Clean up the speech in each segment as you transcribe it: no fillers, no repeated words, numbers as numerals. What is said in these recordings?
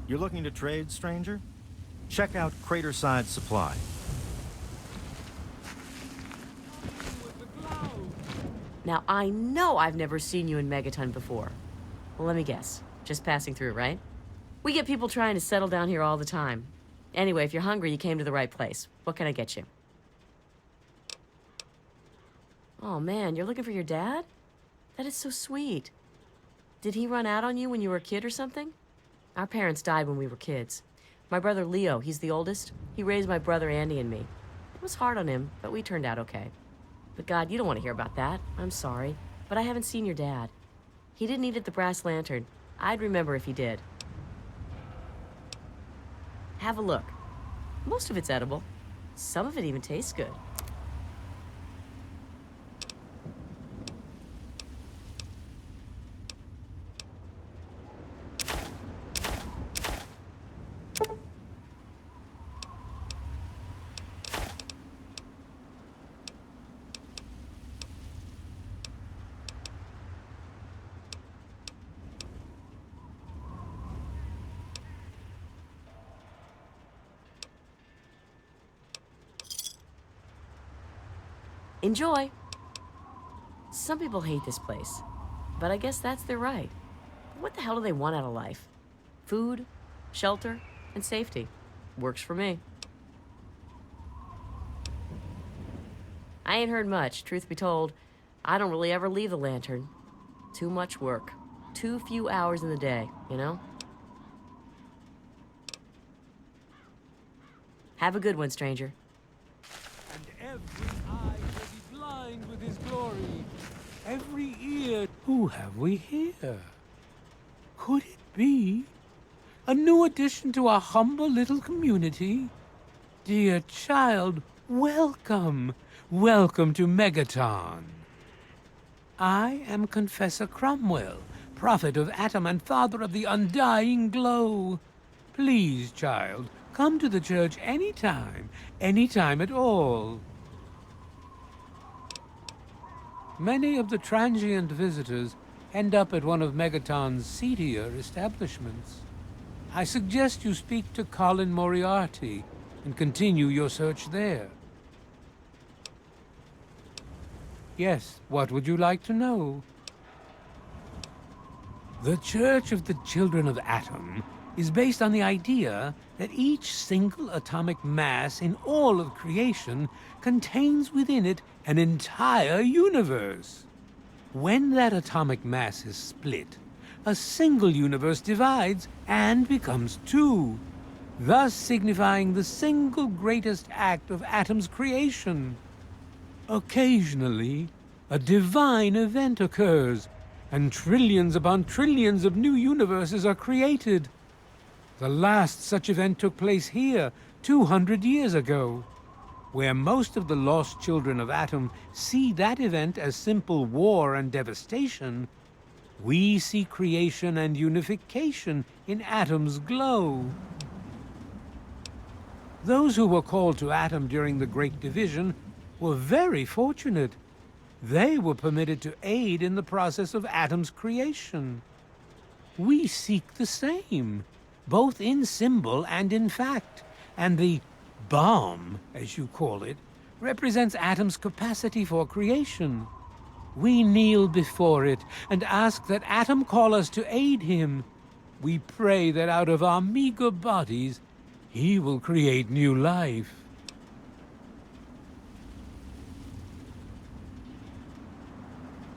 You're looking to trade, stranger? Check out Craterside Supply. Now, I know I've never seen you in Megaton before. Well, let me guess. Just passing through, right? We get people trying to settle down here all the time. Anyway, if you're hungry, you came to the right place. What can I get you? Oh, man, you're looking for your dad? That is so sweet. Did he run out on you when you were a kid or something? Our parents died when we were kids. My brother Leo, he's the oldest. He raised my brother Andy and me. It was hard on him, but we turned out okay. But God, you don't want to hear about that. I'm sorry, but I haven't seen your dad. He didn't eat at the Brass Lantern. I'd remember if he did. Have a look. Most of it's edible. Some of it even tastes good. Enjoy! Some people hate this place, but I guess that's their right. What the hell do they want out of life? Food, shelter, and safety. Works for me. I ain't heard much, truth be told. I don't really ever leave the Lantern. Too much work. Too few hours in the day, you know? Have a good one, stranger. And every eye shall be blind with his glory. Every ear. Who have we here? Could it be a new addition to our humble little community? Dear child, welcome. Welcome to Megaton. I am Confessor Cromwell, prophet of Atom and father of the undying glow. Please, child, come to the church anytime at all. Many of the transient visitors end up at one of Megaton's seedier establishments. I suggest you speak to Colin Moriarty and continue your search there. Yes, what would you like to know? The Church of the Children of Atom is based on the idea that each single atomic mass in all of creation contains within it an entire universe. When that atomic mass is split, a single universe divides and becomes two, thus signifying the single greatest act of Atom's creation. Occasionally, a divine event occurs, and trillions upon trillions of new universes are created. The last such event took place here 200 years ago, where most of the lost children of Atom see that event as simple war and devastation. We see creation and unification in Atom's glow. Those who were called to Atom during the Great Division were very fortunate. They were permitted to aid in the process of Atom's creation. We seek the same, both in symbol and in fact, and the bomb, as you call it, represents Atom's capacity for creation. We kneel before it and ask that Atom call us to aid him. We pray that out of our meager bodies, he will create new life.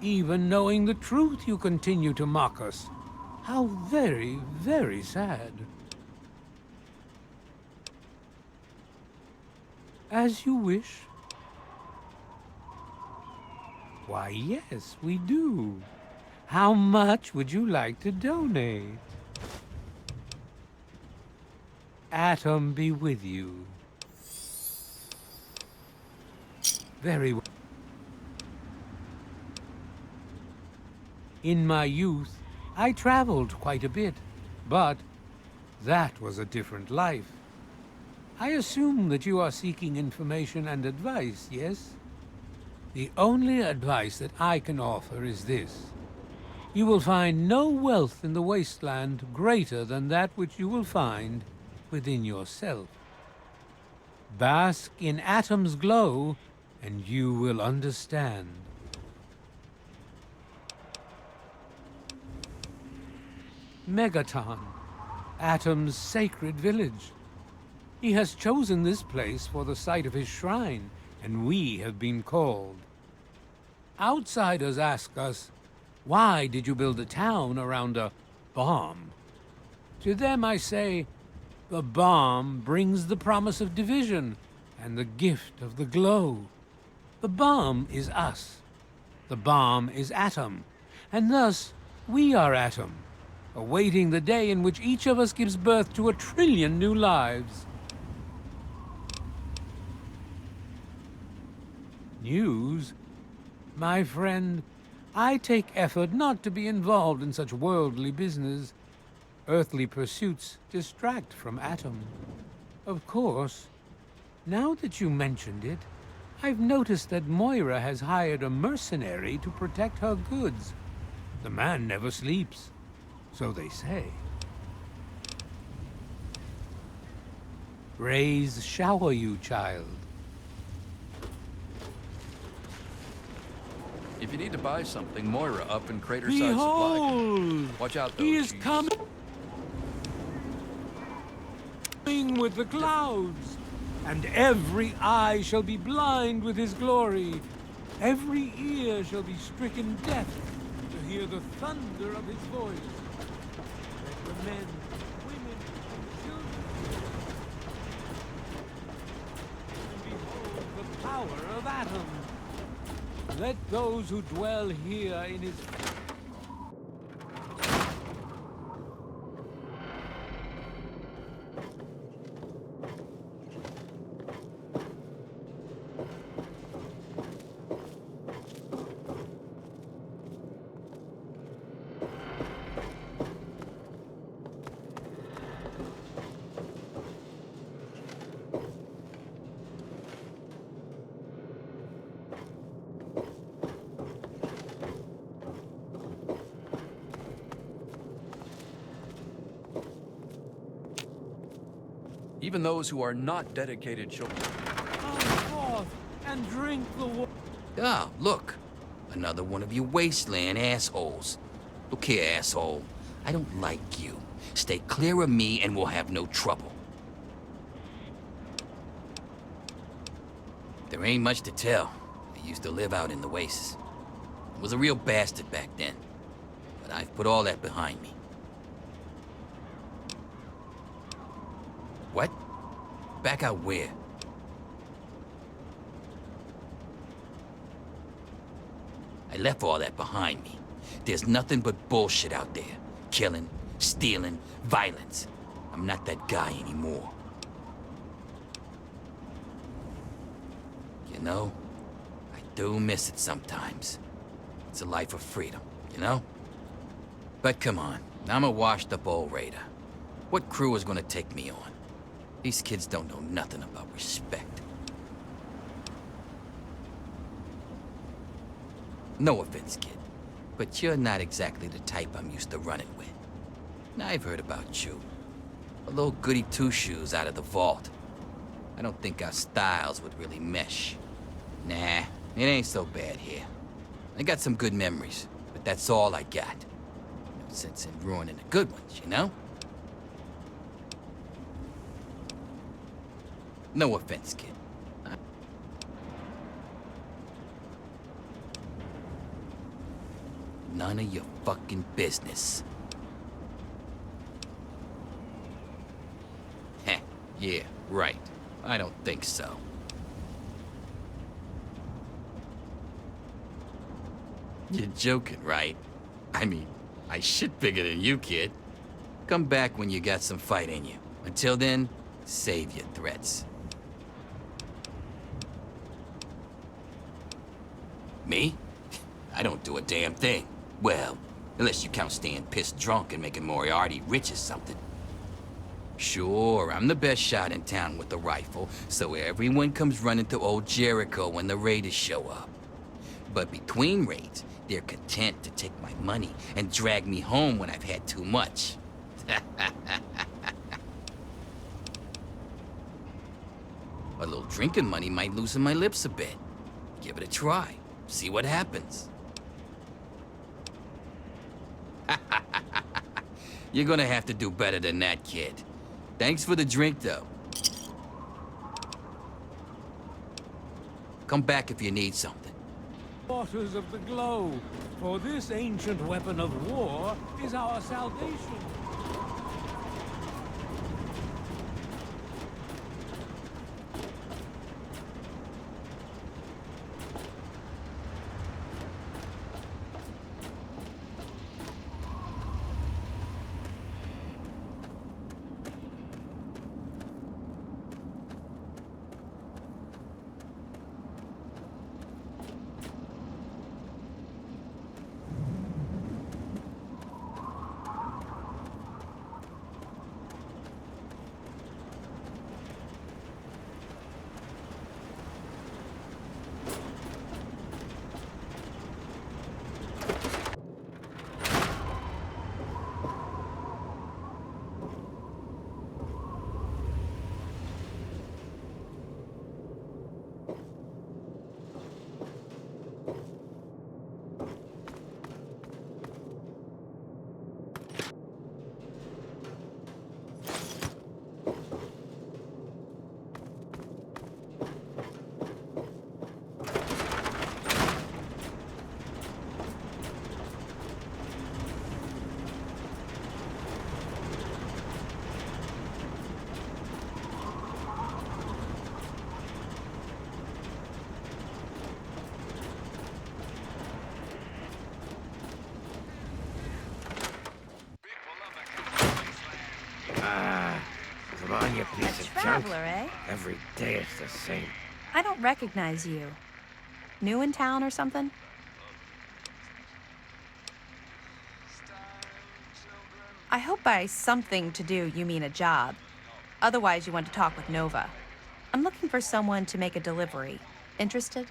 Even knowing the truth, you continue to mock us. How very, very sad. As you wish. Why, yes, we do. How much would you like to donate? Atom be with you. Very well. In my youth, I traveled quite a bit, but that was a different life. I assume that you are seeking information and advice, yes? The only advice that I can offer is this. You will find no wealth in the wasteland greater than that which you will find within yourself. Bask in Atom's glow, and you will understand. Megaton, Atom's sacred village. He has chosen this place for the site of his shrine, and we have been called. Outsiders ask us, why did you build a town around a bomb? To them I say, the bomb brings the promise of division and the gift of the glow. The bomb is us. The bomb is Atom, and thus we are Atom, awaiting the day in which each of us gives birth to 1 trillion new lives. News? My friend, I take effort not to be involved in such worldly business. Earthly pursuits distract from Atom. Of course, now that you mentioned it, I've noticed that Moira has hired a mercenary to protect her goods. The man never sleeps, so they say. Rays shower you, child. If you need to buy something, Moira up in Craterside Supply. Behold! Watch out, though. He is she's- coming with the clouds, and every eye shall be blind with his glory. Every ear shall be stricken deaf to hear the thunder of his voice. Let the men, women, and children and behold the power of Atom. Let those who dwell here in his Even those who are not dedicated children. come forth and drink the water. Ah, look. Another one of you wasteland assholes. Look here, asshole. I don't like you. Stay clear of me and we'll have no trouble. There ain't much to tell. I used to live out in the wastes. I was a real bastard back then. But I've put all that behind me. What? Back out where? I left all that behind me. There's nothing but bullshit out there. Killing, stealing, violence. I'm not that guy anymore. You know, I do miss it sometimes. It's a life of freedom, you know? But come on, I'm a washed-up old raider. What crew is gonna take me on? These kids don't know nothing about respect. No offense, kid, but you're not exactly the type I'm used to running with. Now I've heard about you. A little goody two-shoes out of the vault. I don't think our styles would really mesh. Nah, it ain't so bad here. I got some good memories, but that's all I got. No sense in ruining the good ones, you know? No offense, kid. None of your fucking business. Heh, yeah, right. I don't think so. You're joking, right? I mean, I shit bigger than you, kid. Come back when you got some fight in you. Until then, save your threats. Me? I don't do a damn thing. Well, unless you count staying pissed drunk and making Moriarty rich or something. Sure, I'm the best shot in town with a rifle, so everyone comes running to old Jericho when the raiders show up. But between raids, they're content to take my money and drag me home when I've had too much. A little drinking money might loosen my lips a bit. Give it a try. See what happens. You're gonna have to do better than that, kid. Thanks for the drink, though. Come back if you need something. Waters of the glow, for this ancient weapon of war is our salvation. Come on, you piece A of traveler, junk. eh? Every day it's the same. I don't recognize you. New in town or something? I hope by something to do you mean a job. Otherwise, you want to talk with Nova. I'm looking for someone to make a delivery. Interested?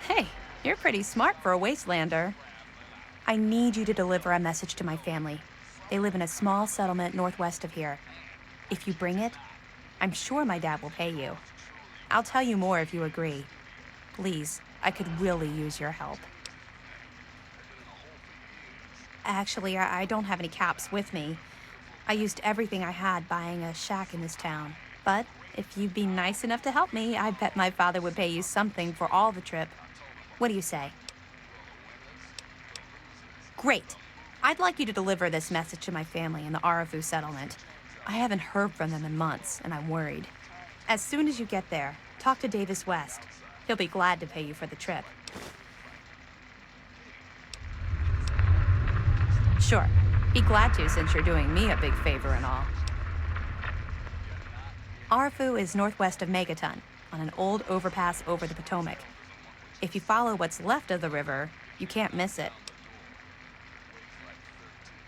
Hey, you're pretty smart for a wastelander. I need you to deliver a message to my family. They live in a small settlement northwest of here. If you bring it, I'm sure my dad will pay you. I'll tell you more if you agree. Please, I could really use your help. Actually, I don't have any caps with me. I used everything I had buying a shack in this town. But if you'd be nice enough to help me, I bet my father would pay you something for all the trip. What do you say? Great. I'd like you to deliver this message to my family in the Arafu settlement. I haven't heard from them in months, and I'm worried. As soon as you get there, talk to Davis West. He'll be glad to pay you for the trip. Sure. Be glad to, since you're doing me a big favor and all. Arafu is northwest of Megaton, on an old overpass over the Potomac. If you follow what's left of the river, you can't miss it.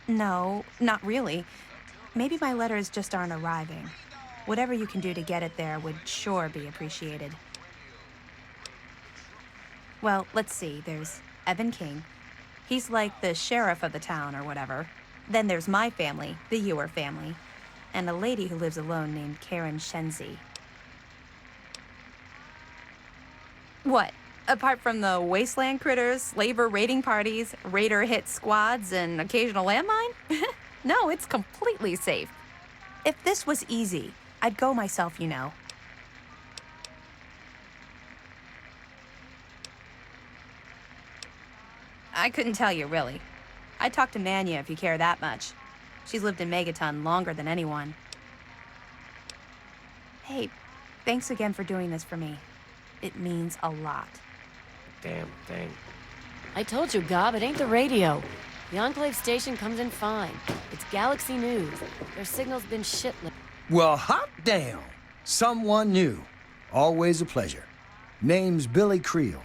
No, not really. Maybe my letters just aren't arriving. Whatever you can do to get it there would sure be appreciated. Well, let's see. There's Evan King. He's like the sheriff of the town or whatever. Then there's my family, the Ewer family, and a lady who lives alone named Karen Shenzi. What? Apart from the wasteland critters, slaver raiding parties, raider hit squads, and occasional landmine? No, it's completely safe. If this was easy, I'd go myself, you know. I couldn't tell you, really. I'd talk to Manya if you care that much. She's lived in Megaton longer than anyone. Hey, thanks again for doing this for me. It means a lot. Damn thing. I told you, Gob, it ain't the radio. The Enclave station comes in fine. It's Galaxy News. Their signal's been shit. Well, hot damn! Someone new. Always a pleasure. Name's Billy Creel.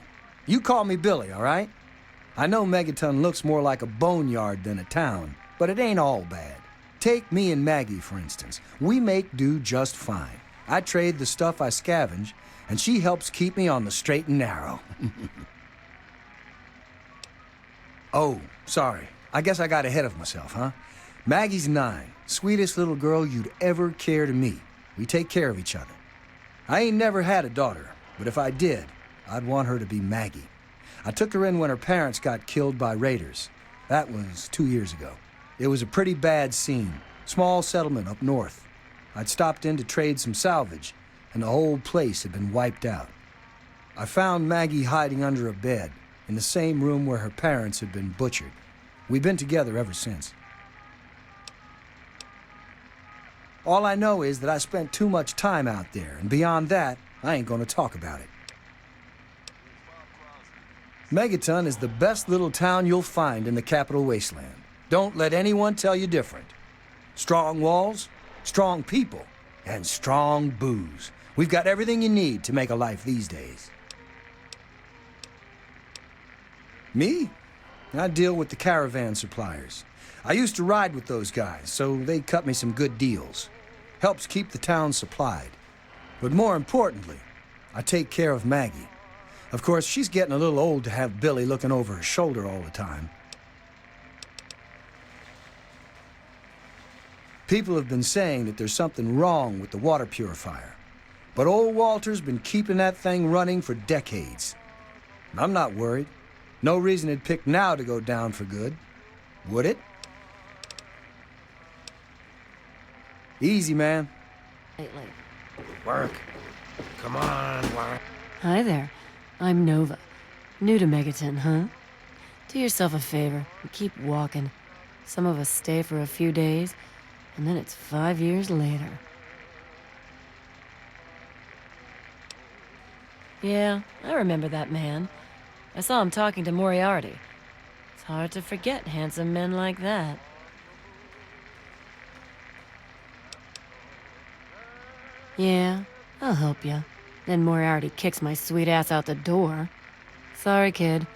You call me Billy, all right? I know Megaton looks more like a boneyard than a town, but it ain't all bad. Take me and Maggie, for instance. We make do just fine. I trade the stuff I scavenge, and she helps keep me on the straight and narrow. Oh, sorry. I guess I got ahead of myself, huh? Maggie's 9, sweetest little girl you'd ever care to meet. We take care of each other. I ain't never had a daughter, but if I did, I'd want her to be Maggie. I took her in when her parents got killed by raiders. That was 2 years ago. It was a pretty bad scene. Small settlement up north. I'd stopped in to trade some salvage, and the whole place had been wiped out. I found Maggie hiding under a bed, in the same room where her parents had been butchered. We've been together ever since. All I know is that I spent too much time out there, and beyond that, I ain't gonna talk about it. Megaton is the best little town you'll find in the Capital Wasteland. Don't let anyone tell you different. Strong walls, strong people, and strong booze. We've got everything you need to make a life these days. Me? I deal with the caravan suppliers. I used to ride with those guys, so they cut me some good deals. Helps keep the town supplied. But more importantly, I take care of Maggie. Of course, she's getting a little old to have Billy looking over her shoulder all the time. People have been saying that there's something wrong with the water purifier. But old Walter's been keeping that thing running for decades. I'm not worried. No reason it'd pick now to go down for good. Would it? Easy, man. Lately. Work. Come on, work. Hi there. I'm Nova. New to Megaton, huh? Do yourself a favor and keep walking. Some of us stay for a few days, and then it's 5 years later. Yeah, I remember that man. I saw him talking to Moriarty. It's hard to forget handsome men like that. Yeah, I'll help you. Then Moriarty kicks my sweet ass out the door. Sorry, kid.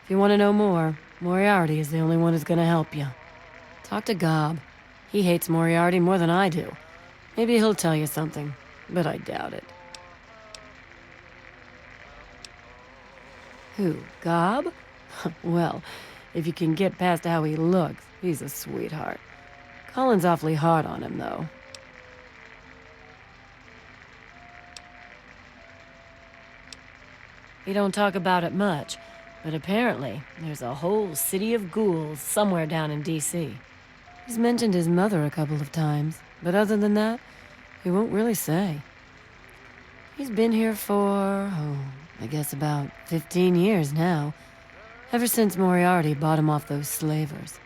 If you want to know more, Moriarty is the only one who's gonna help you. Talk to Gob. He hates Moriarty more than I do. Maybe he'll tell you something, but I doubt it. Who, Gob? Well, if you can get past how he looks, he's a sweetheart. Colin's awfully hard on him, though. He don't talk about it much, but apparently there's a whole city of ghouls somewhere down in D.C. He's mentioned his mother a couple of times, but other than that, he won't really say. He's been here for, I guess about 15 years now, ever since Moriarty bought him off those slavers.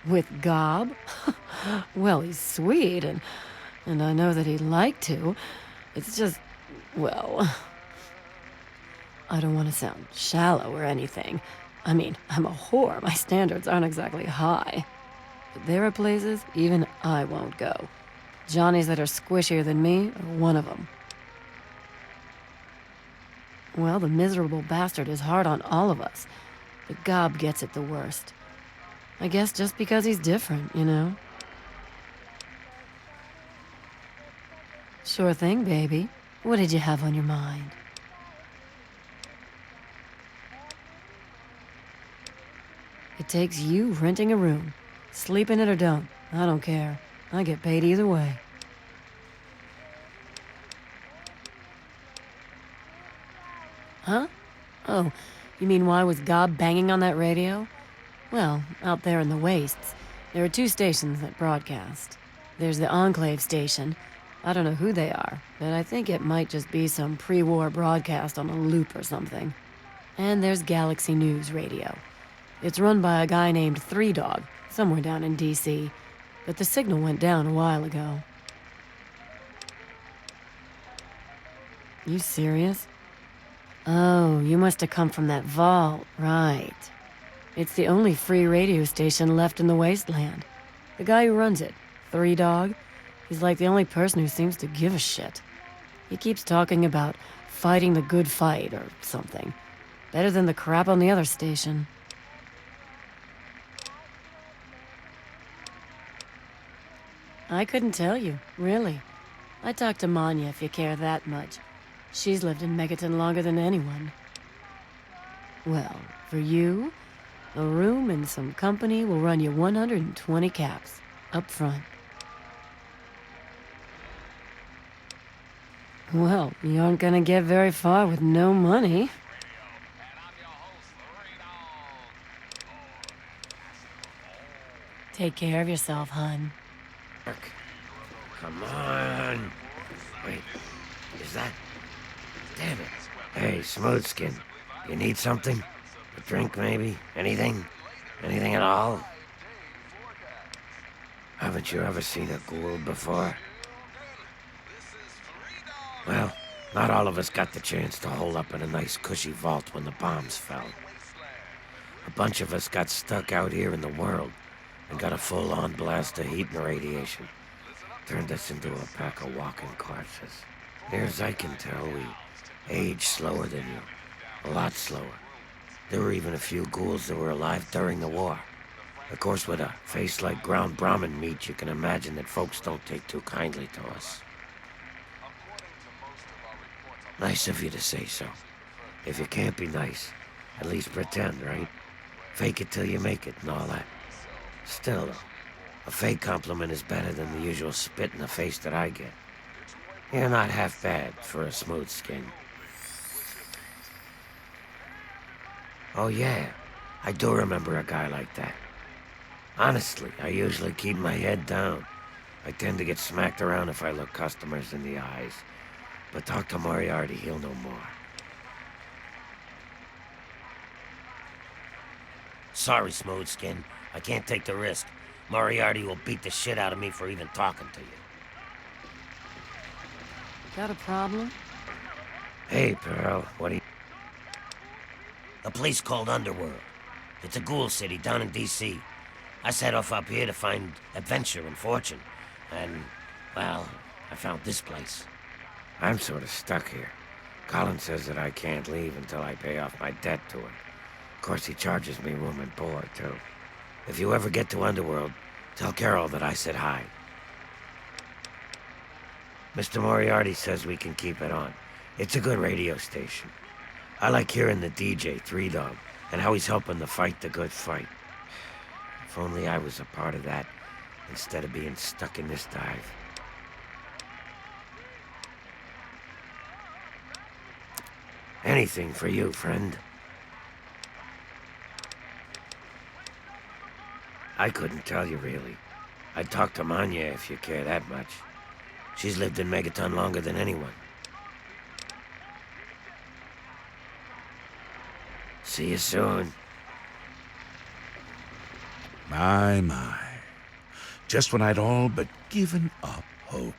With Gob? Well, he's sweet, and I know that he'd like to. It's just, well, I don't want to sound shallow or anything. I mean, I'm a whore. My standards aren't exactly high. But there are places even I won't go. Johnnies that are squishier than me are one of them. Well, the miserable bastard is hard on all of us, but Gob gets it the worst. I guess just because he's different, you know? Sure thing, baby. What did you have on your mind? It takes you renting a room. Sleep in it or don't. I don't care. I get paid either way. Huh? Oh, you mean why was Gob banging on that radio? Well, out there in the wastes, there are 2 stations that broadcast. There's the Enclave station. I don't know who they are, but I think it might just be some pre-war broadcast on a loop or something. And there's Galaxy News Radio. It's run by a guy named Three Dog, somewhere down in D.C., but the signal went down a while ago. You serious? Oh, you must have come from that vault, right. It's the only free radio station left in the wasteland. The guy who runs it, Three Dog, he's like the only person who seems to give a shit. He keeps talking about fighting the good fight or something. Better than the crap on the other station. I couldn't tell you, really. I talked to Manya if you care that much. She's lived in Megaton longer than anyone. Well, for you, a room and some company will run you 120 caps, up front. Well, you aren't gonna get very far with no money. Take care of yourself, hun. Come on. Wait, is that... Damn it. Hey, Smoothskin, you need something? A drink, maybe? Anything? Anything at all? Haven't you ever seen a ghoul before? Well, not all of us got the chance to hole up in a nice cushy vault when the bombs fell. A bunch of us got stuck out here in the world and got a full-on blast of heat and radiation. Turned us into a pack of walking corpses. Near as I can tell, we age slower than you. A lot slower. There were even a few ghouls that were alive during the war. Of course, with a face like ground Brahmin meat, you can imagine that folks don't take too kindly to us. Nice of you to say so. If you can't be nice, at least pretend, right? Fake it till you make it and all that. Still, though, a fake compliment is better than the usual spit in the face that I get. You're not half bad for a smooth skin. Oh yeah, I do remember a guy like that. Honestly, I usually keep my head down. I tend to get smacked around if I look customers in the eyes. But talk to Moriarty, he'll know more. Sorry, Smoothskin. I can't take the risk. Moriarty will beat the shit out of me for even talking to you. Got a problem? Hey, Pearl, what do you... A place called Underworld. It's a ghoul city down in D.C. I set off up here to find adventure and fortune. And, well, I found this place. I'm sort of stuck here. Colin says that I can't leave until I pay off my debt to him. Of course, he charges me room and board, too. If you ever get to Underworld, tell Carol that I said hi. Mr. Moriarty says we can keep it on. It's a good radio station. I like hearing the DJ, Three Dog, and how he's helping to fight the good fight. If only I was a part of that, instead of being stuck in this dive. Anything for you, friend. I couldn't tell you, really. I'd talk to Manya if you care that much. She's lived in Megaton longer than anyone. See you soon. My. Just when I'd all but given up hope.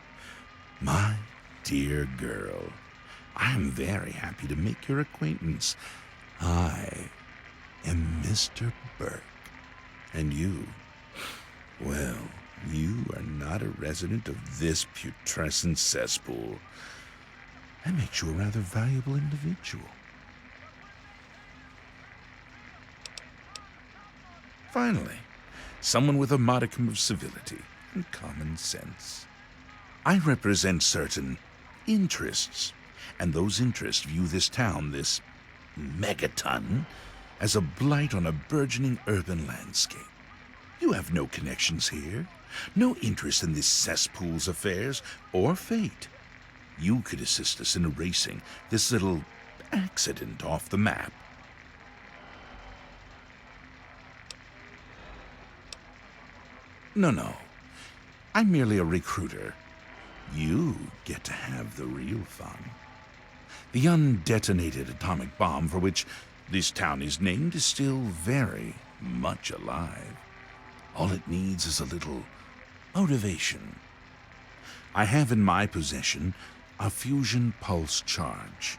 My dear girl, I am very happy to make your acquaintance. I am Mr. Burke. And you, well, you are not a resident of this putrescent cesspool. That makes you a rather valuable individual. Finally, someone with a modicum of civility and common sense. I represent certain interests, and those interests view this town, this Megaton, as a blight on a burgeoning urban landscape. You have no connections here, no interest in this cesspool's affairs or fate. You could assist us in erasing this little accident off the map. No. I'm merely a recruiter. You get to have the real fun. The undetonated atomic bomb for which this town is named is still very much alive. All it needs is a little motivation. I have in my possession a fusion pulse charge.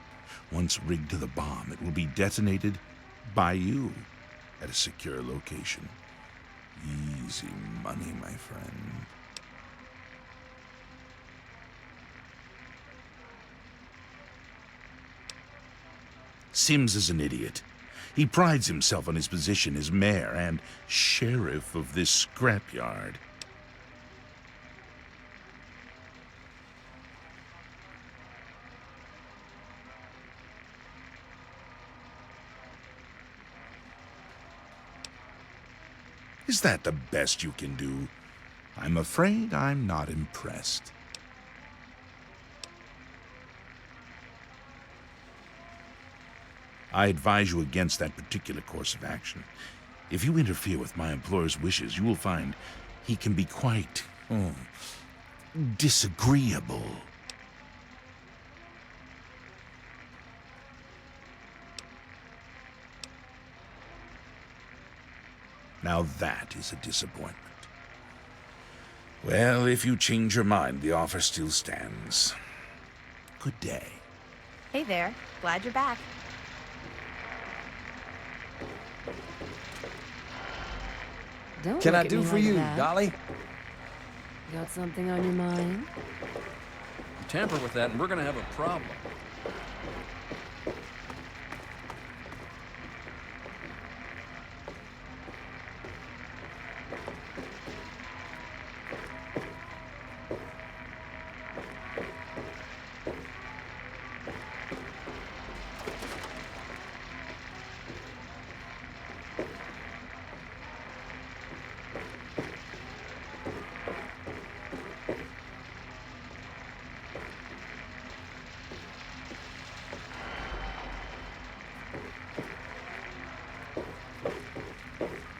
Once rigged to the bomb, it will be detonated by you at a secure location. Easy money, my friend. Sims is an idiot. He prides himself on his position as mayor and sheriff of this scrapyard. Is that the best you can do? I'm afraid I'm not impressed. I advise you against that particular course of action. If you interfere with my employer's wishes, you will find he can be quite, disagreeable. Now that is a disappointment. Well, if you change your mind, the offer still stands. Good day. Hey there. Glad you're back. Don't Can look I at do me for like you, that. Dolly? Got something on your mind? Tamper with that, and we're gonna have a problem.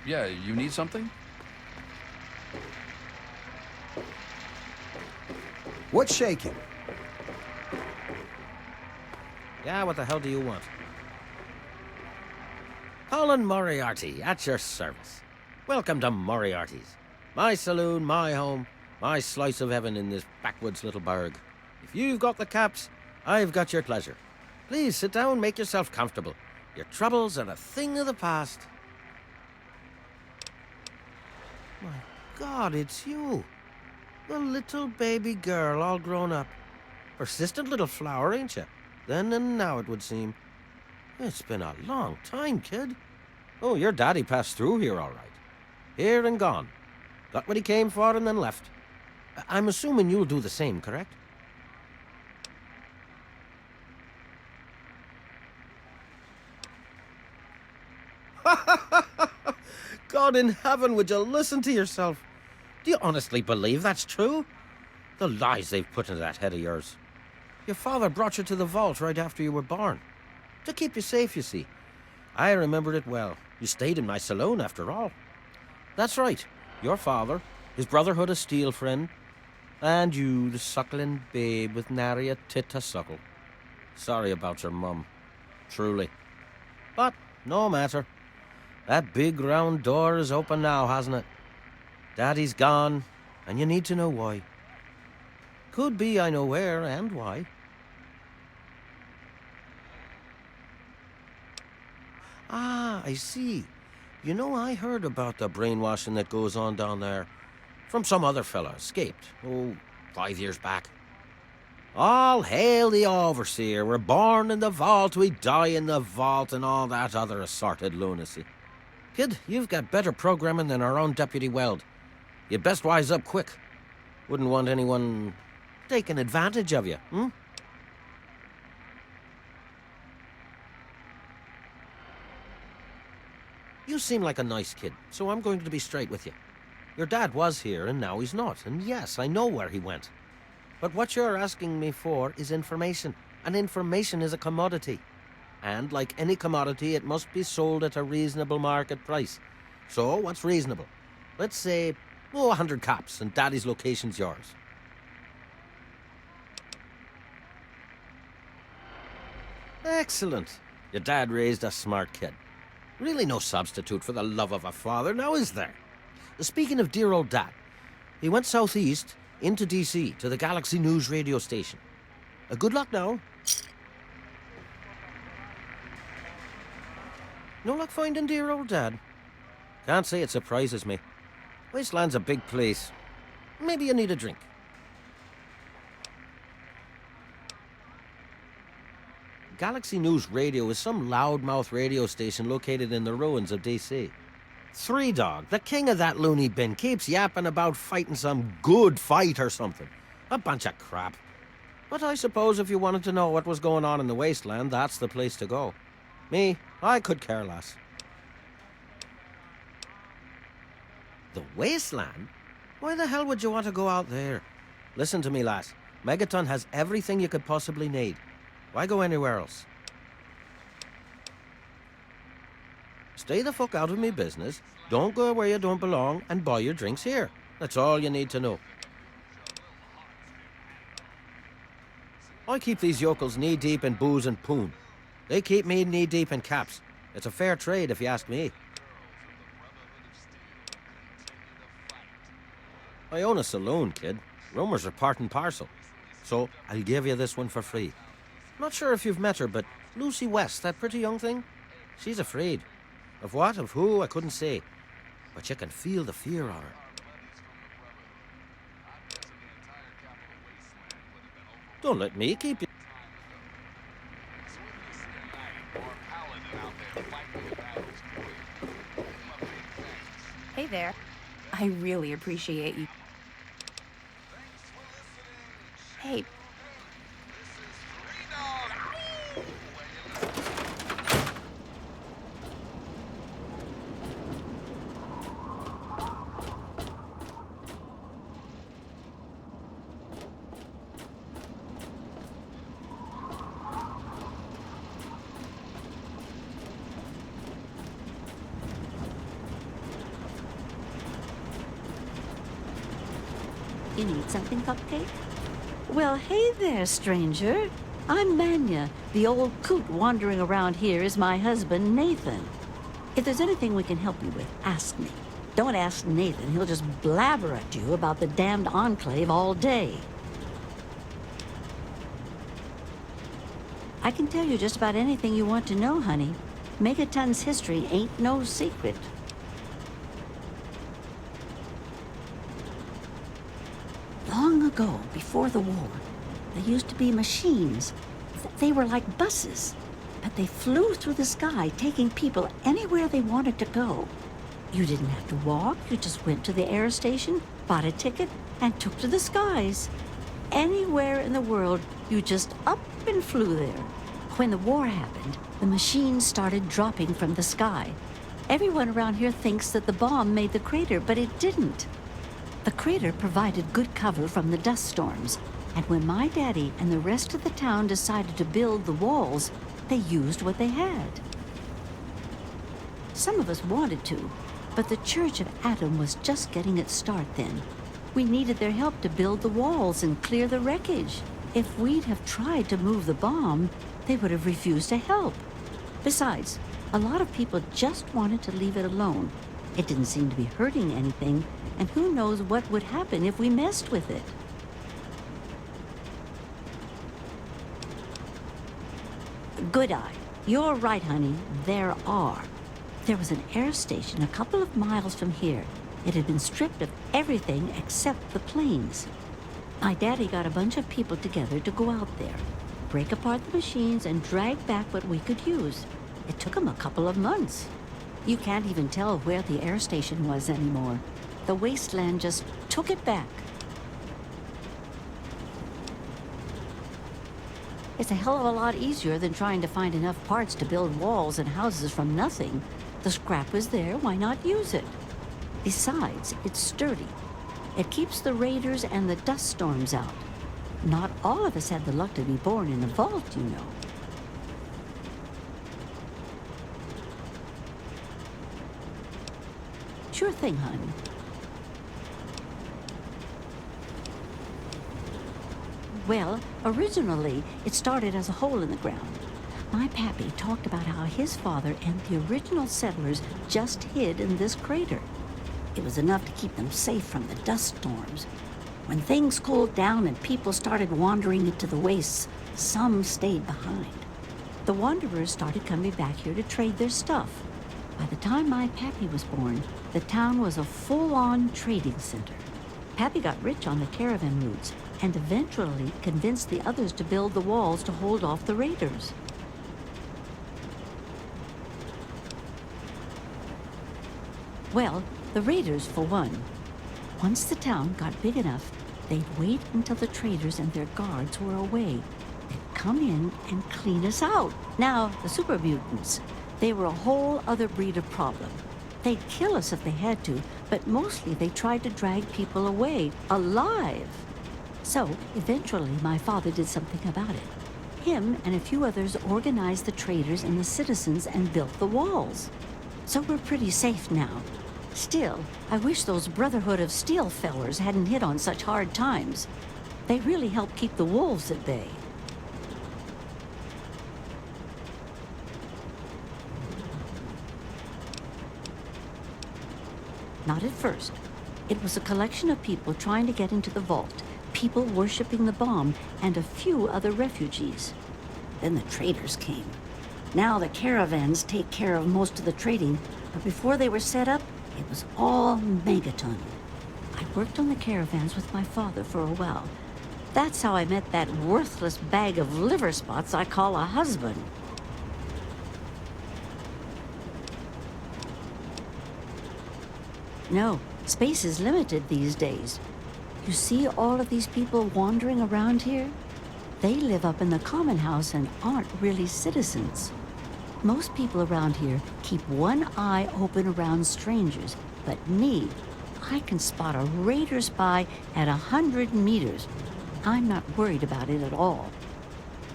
Yeah, you need something? What's shaking? Yeah, what the hell do you want? Colin Moriarty, at your service. Welcome to Moriarty's. My saloon, my home, my slice of heaven in this backwoods little burg. If you've got the caps, I've got your pleasure. Please sit down, make yourself comfortable. Your troubles are a thing of the past. My God, it's you. The little baby girl all grown up. Persistent little flower, ain't you? Then and now, it would seem. It's been a long time, kid. Oh, your daddy passed through here all right. Here and gone. Got what he came for and then left. I'm assuming you'll do the same, correct? God in heaven, would you listen to yourself? Do you honestly believe that's true? The lies they've put into that head of yours. Your father brought you to the vault right after you were born. To keep you safe, you see. I remembered it well. You stayed in my saloon, after all. That's right. Your father, his Brotherhood of Steel friend, and you, the suckling babe with nary a tit to suckle. Sorry about your mum. Truly. But no matter. That big round door is open now, hasn't it? Daddy's gone, and you need to know why. Could be I know where and why. Ah, I see. You know, I heard about the brainwashing that goes on down there. From some other fella, escaped. 5 years back. All hail the overseer. We're born in the vault, we die in the vault, and all that other assorted lunacy. Kid, you've got better programming than our own Deputy Weld. You'd best wise up quick. Wouldn't want anyone taking advantage of you, hmm? You seem like a nice kid, so I'm going to be straight with you. Your dad was here, and now he's not. And yes, I know where he went. But what you're asking me for is information. And information is a commodity. And like any commodity, it must be sold at a reasonable market price. So, what's reasonable? Let's say, 100 cops, and Daddy's location's yours. Excellent. Your dad raised a smart kid. Really no substitute for the love of a father, now is there? Speaking of dear old Dad, he went southeast into D.C. to the Galaxy News radio station. Good luck now. No luck finding dear old Dad? Can't say it surprises me. Wasteland's a big place. Maybe you need a drink. Galaxy News Radio is some loudmouth radio station located in the ruins of D.C. Three Dog, the king of that loony bin, keeps yapping about fighting some good fight or something. A bunch of crap. But I suppose if you wanted to know what was going on in the wasteland, that's the place to go. Me, I could care less. The wasteland? Why the hell would you want to go out there? Listen to me, lass. Megaton has everything you could possibly need. Why go anywhere else? Stay the fuck out of me business, don't go where you don't belong, and buy your drinks here. That's all you need to know. I keep these yokels knee-deep in booze and poon. They keep me knee-deep in caps. It's a fair trade, if you ask me. I own a saloon, kid. Rumors are part and parcel. So, I'll give you this one for free. Not sure if you've met her, but Lucy West, that pretty young thing, she's afraid. Of what, of who, I couldn't say. But you can feel the fear on her. Don't let me keep you. Hey there. I really appreciate you. Hey. You need something, Cupcake? Well, hey there, stranger. I'm Manya. The old coot wandering around here is my husband, Nathan. If there's anything we can help you with, ask me. Don't ask Nathan. He'll just blabber at you about the damned Enclave all day. I can tell you just about anything you want to know, honey. Megaton's history ain't no secret. Long ago, before the war, there used to be machines. They were like buses, but they flew through the sky, taking people anywhere they wanted to go. You didn't have to walk, you just went to the air station, bought a ticket, and took to the skies. Anywhere in the world, you just up and flew there. When the war happened, the machines started dropping from the sky. Everyone around here thinks that the bomb made the crater, but it didn't. The crater provided good cover from the dust storms, and when my daddy and the rest of the town decided to build the walls, they used what they had. Some of us wanted to, but the Church of Adam was just getting its start then. We needed their help to build the walls and clear the wreckage. If we'd have tried to move the bomb, they would have refused to help. Besides, a lot of people just wanted to leave it alone. It didn't seem to be hurting anything, and who knows what would happen if we messed with it. Good eye. You're right, honey. There are. There was an air station a couple of miles from here. It had been stripped of everything except the planes. My daddy got a bunch of people together to go out there, break apart the machines, and drag back what we could use. It took him a couple of months. You can't even tell where the air station was anymore. The wasteland just took it back. It's a hell of a lot easier than trying to find enough parts to build walls and houses from nothing. The scrap was there, why not use it? Besides, it's sturdy. It keeps the raiders and the dust storms out. Not all of us had the luck to be born in a vault, you know. Sure thing, hon. Well, originally, it started as a hole in the ground. My pappy talked about how his father and the original settlers just hid in this crater. It was enough to keep them safe from the dust storms. When things cooled down and people started wandering into the wastes, some stayed behind. The wanderers started coming back here to trade their stuff. By the time my pappy was born, the town was a full-on trading center. Pappy got rich on the caravan routes and eventually convinced the others to build the walls to hold off the raiders. Well, the raiders for one. Once the town got big enough, they'd wait until the traders and their guards were away. They'd come in and clean us out. Now, the super mutants, they were a whole other breed of problem. They'd kill us if they had to, but mostly they tried to drag people away, alive. So, eventually, my father did something about it. Him and a few others organized the traders and the citizens and built the walls. So we're pretty safe now. Still, I wish those Brotherhood of Steel fellers hadn't hit on such hard times. They really helped keep the wolves at bay. Not at first. It was a collection of people trying to get into the vault, people worshipping the bomb, and a few other refugees. Then the traders came. Now the caravans take care of most of the trading, but before they were set up, it was all Megaton. I worked on the caravans with my father for a while. That's how I met that worthless bag of liver spots I call a husband. No, space is limited these days. You see all of these people wandering around here? They live up in the common house and aren't really citizens. Most people around here keep one eye open around strangers, but me, I can spot a raider spy at 100 meters. I'm not worried about it at all.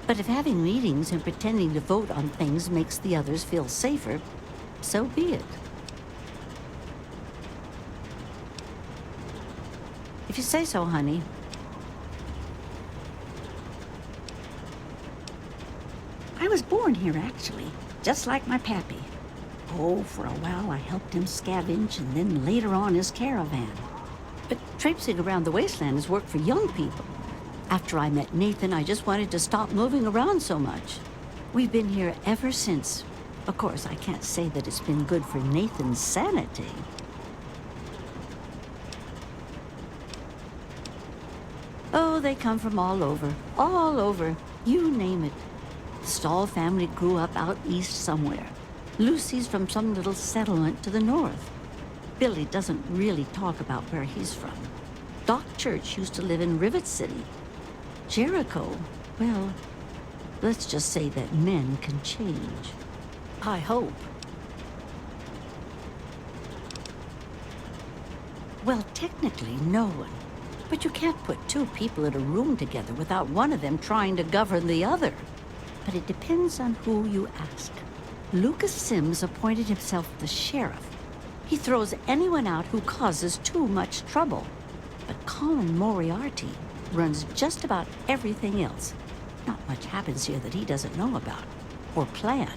But if having meetings and pretending to vote on things makes the others feel safer, so be it. If you say so, honey. I was born here, actually, just like my pappy. Oh, for a while I helped him scavenge and then later on his caravan. But traipsing around the wasteland is work for young people. After I met Nathan, I just wanted to stop moving around so much. We've been here ever since. Of course, I can't say that it's been good for Nathan's sanity. Oh, they come from all over, you name it. The Stahl family grew up out east somewhere. Lucy's from some little settlement to the north. Billy doesn't really talk about where he's from. Doc Church used to live in Rivet City. Jericho, well, let's just say that men can change. I hope. Well, technically, no one. But you can't put two people in a room together without one of them trying to govern the other. But it depends on who you ask. Lucas Sims appointed himself the sheriff. He throws anyone out who causes too much trouble. But Colin Moriarty runs just about everything else. Not much happens here that he doesn't know about or plan.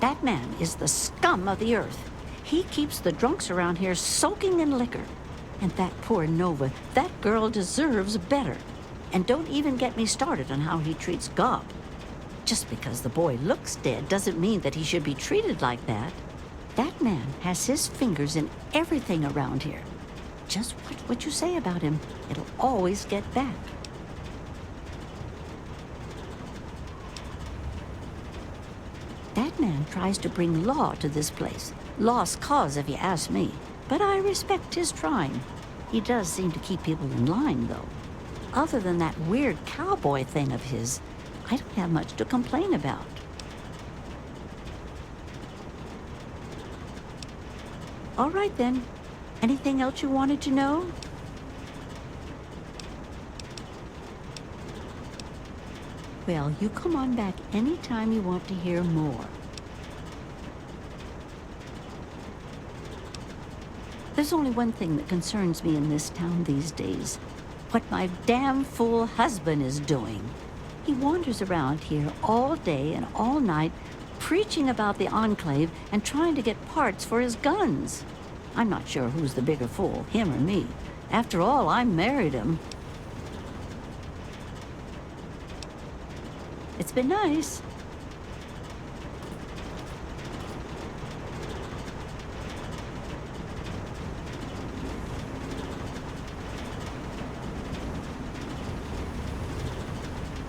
That man is the scum of the earth. He keeps the drunks around here soaking in liquor. And that poor Nova, that girl deserves better. And don't even get me started on how he treats Gob. Just because the boy looks dead doesn't mean that he should be treated like that. That man has his fingers in everything around here. Just watch what you say about him. It'll always get back. That man tries to bring law to this place. Lost cause, if you ask me. But I respect his trying. He does seem to keep people in line, though. Other than that weird cowboy thing of his, I don't have much to complain about. All right, then. Anything else you wanted to know? Well, you come on back anytime you want to hear more. There's only one thing that concerns me in this town these days. What my damn fool husband is doing. He wanders around here all day and all night, preaching about the Enclave and trying to get parts for his guns. I'm not sure who's the bigger fool, him or me. After all, I married him. It's been nice.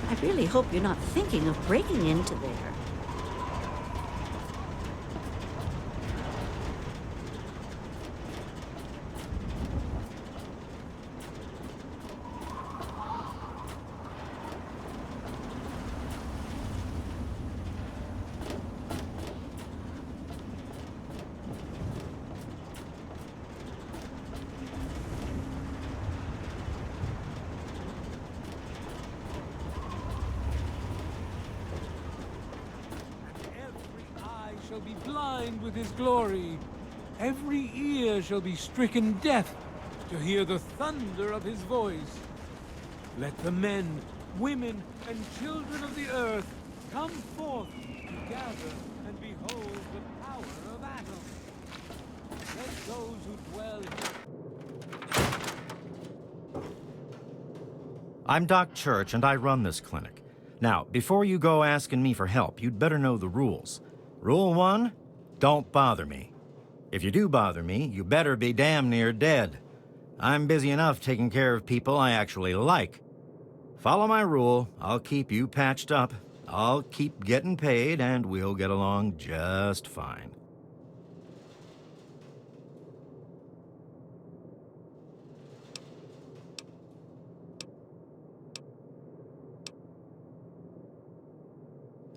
I really hope you're not thinking of breaking into there. shall be blind with his glory. Every ear shall be stricken deaf to hear the thunder of his voice. Let the men, women, and children of the earth come forth to gather and behold the power of Atom. Let those who dwell here... I'm Doc Church, and I run this clinic. Now, before you go asking me for help, you'd better know the rules. Rule 1, don't bother me. If you do bother me, you better be damn near dead. I'm busy enough taking care of people I actually like. Follow my rule, I'll keep you patched up, I'll keep getting paid, and we'll get along just fine.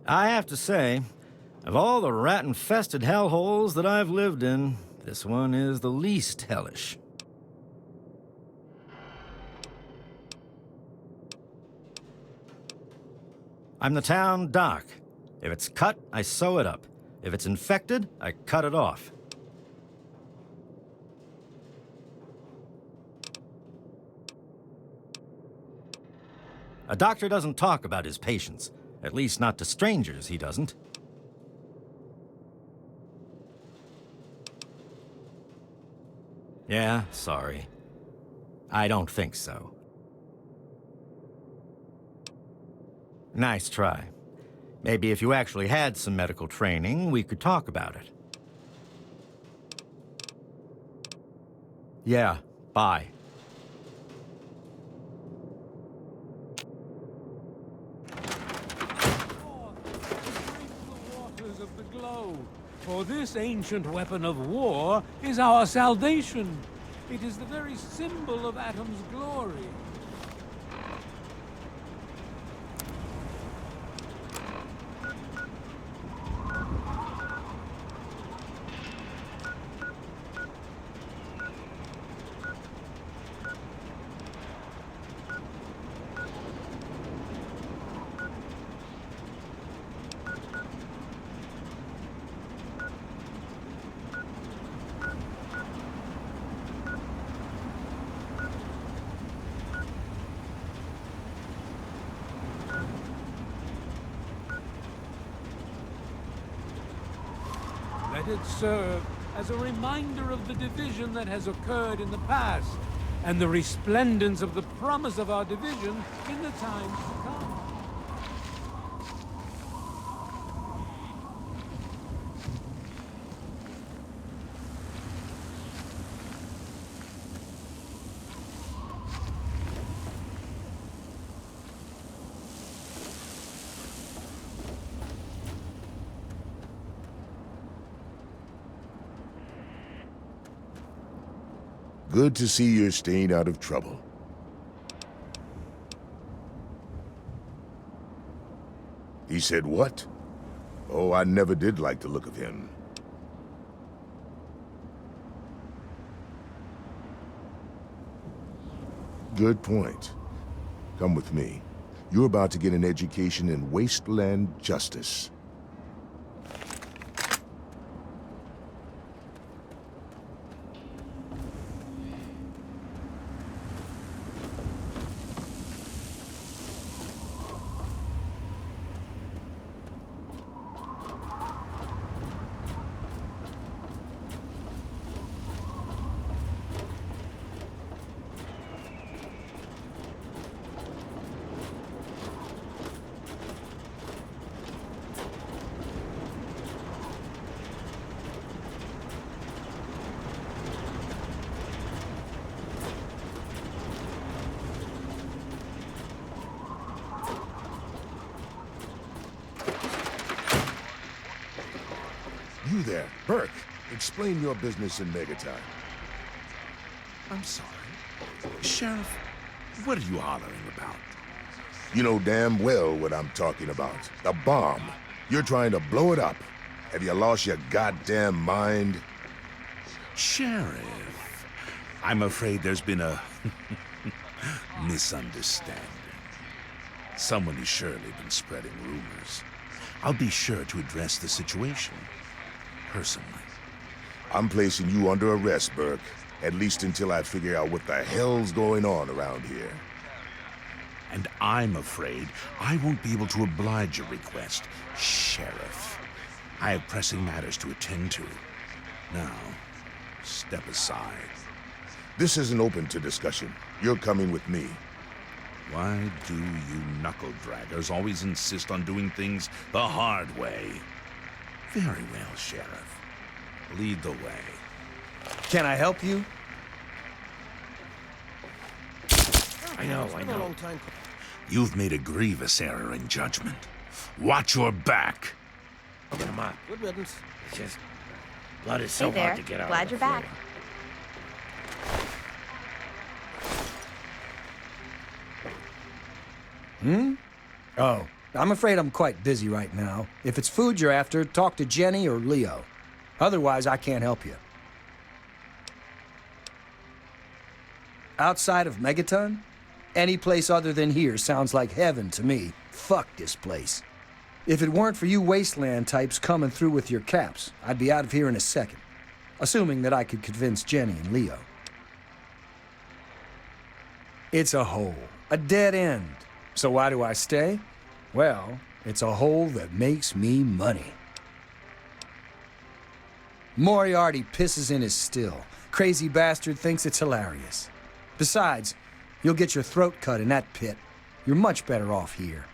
I have to say, of all the rat-infested hellholes that I've lived in, this one is the least hellish. I'm the town doc. If it's cut, I sew it up. If it's infected, I cut it off. A doctor doesn't talk about his patients. At least not to strangers, he doesn't. Yeah, sorry. I don't think so. Nice try. Maybe if you actually had some medical training, we could talk about it. Yeah, bye. For this ancient weapon of war is our salvation. It is the very symbol of Atom's glory. Let it serve as a reminder of the division that has occurred in the past, and the resplendence of the promise of our division in the times to come. Good to see you're staying out of trouble. He said what? Oh, I never did like the look of him. Good point. Come with me. You're about to get an education in wasteland justice. You there, Burke. Explain your business in Megatime. I'm sorry. Sheriff, what are you hollering about? You know damn well what I'm talking about. The bomb. You're trying to blow it up. Have you lost your goddamn mind? Sheriff, I'm afraid there's been a misunderstanding. Someone has surely been spreading rumors. I'll be sure to address the situation. personally. I'm placing you under arrest, Burke. At least until I figure out what the hell's going on around here. And I'm afraid I won't be able to oblige your request, Sheriff. I have pressing matters to attend to. Now, step aside. This isn't open to discussion. You're coming with me. Why do you knuckle-draggers always insist on doing things the hard way? Very well, Sheriff. Lead the way. Can I help you? I know. You've made a grievous error in judgment. Watch your back. Get him up. Good riddance. It's just... blood is so Hey there. hard to get out. Glad you're back. Oh, I'm afraid I'm quite busy right now. If it's food you're after, talk to Jenny or Leo. Otherwise, I can't help you. Outside of Megaton? Any place other than here sounds like heaven to me. Fuck this place. If it weren't for you wasteland types coming through with your caps, I'd be out of here in a second. Assuming that I could convince Jenny and Leo. It's a hole. A dead end. So why do I stay? Well, it's a hole that makes me money. Moriarty pisses in his still. Crazy bastard thinks it's hilarious. Besides, you'll get your throat cut in that pit. You're much better off here.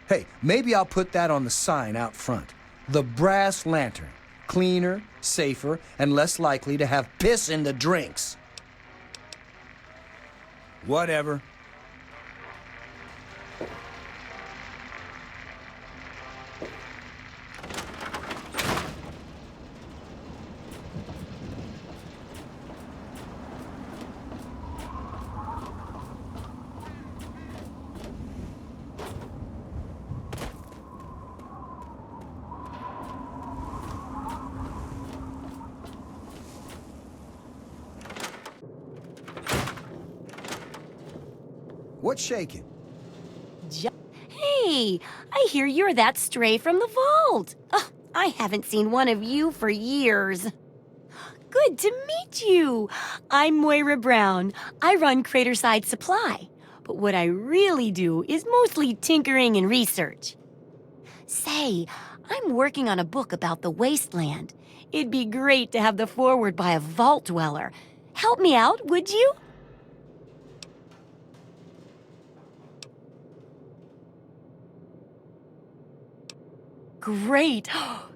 Hey, maybe I'll put that on the sign out front. The Brass Lantern. Cleaner, safer, and less likely to have piss in the drinks. Whatever. What's shaking? Hey, I hear you're that stray from the vault. Oh, I haven't seen one of you for years. Good to meet you. I'm Moira Brown. I run Craterside Supply. But what I really do is mostly tinkering and research. Say, I'm working on a book about the wasteland. It'd be great to have the foreword by a vault dweller. Help me out, would you? Great.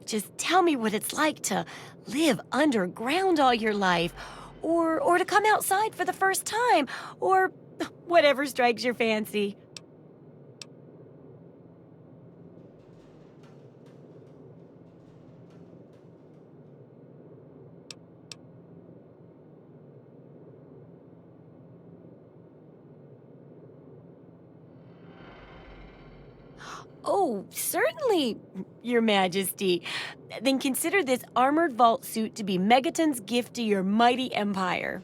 Just tell me what it's like to live underground all your life, or to come outside for the first time, or whatever strikes your fancy. Oh, certainly, Your Majesty. Then consider this armored vault suit to be Megaton's gift to your mighty empire.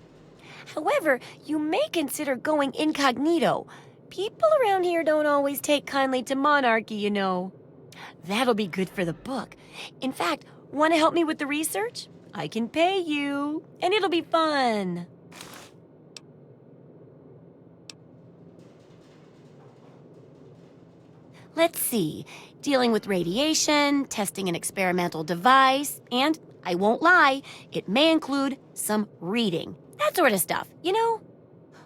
However, you may consider going incognito. People around here don't always take kindly to monarchy, you know. That'll be good for the book. In fact, want to help me with the research? I can pay you, and it'll be fun. Let's see. Dealing with radiation, testing an experimental device, and, I won't lie, it may include some reading. That sort of stuff, you know?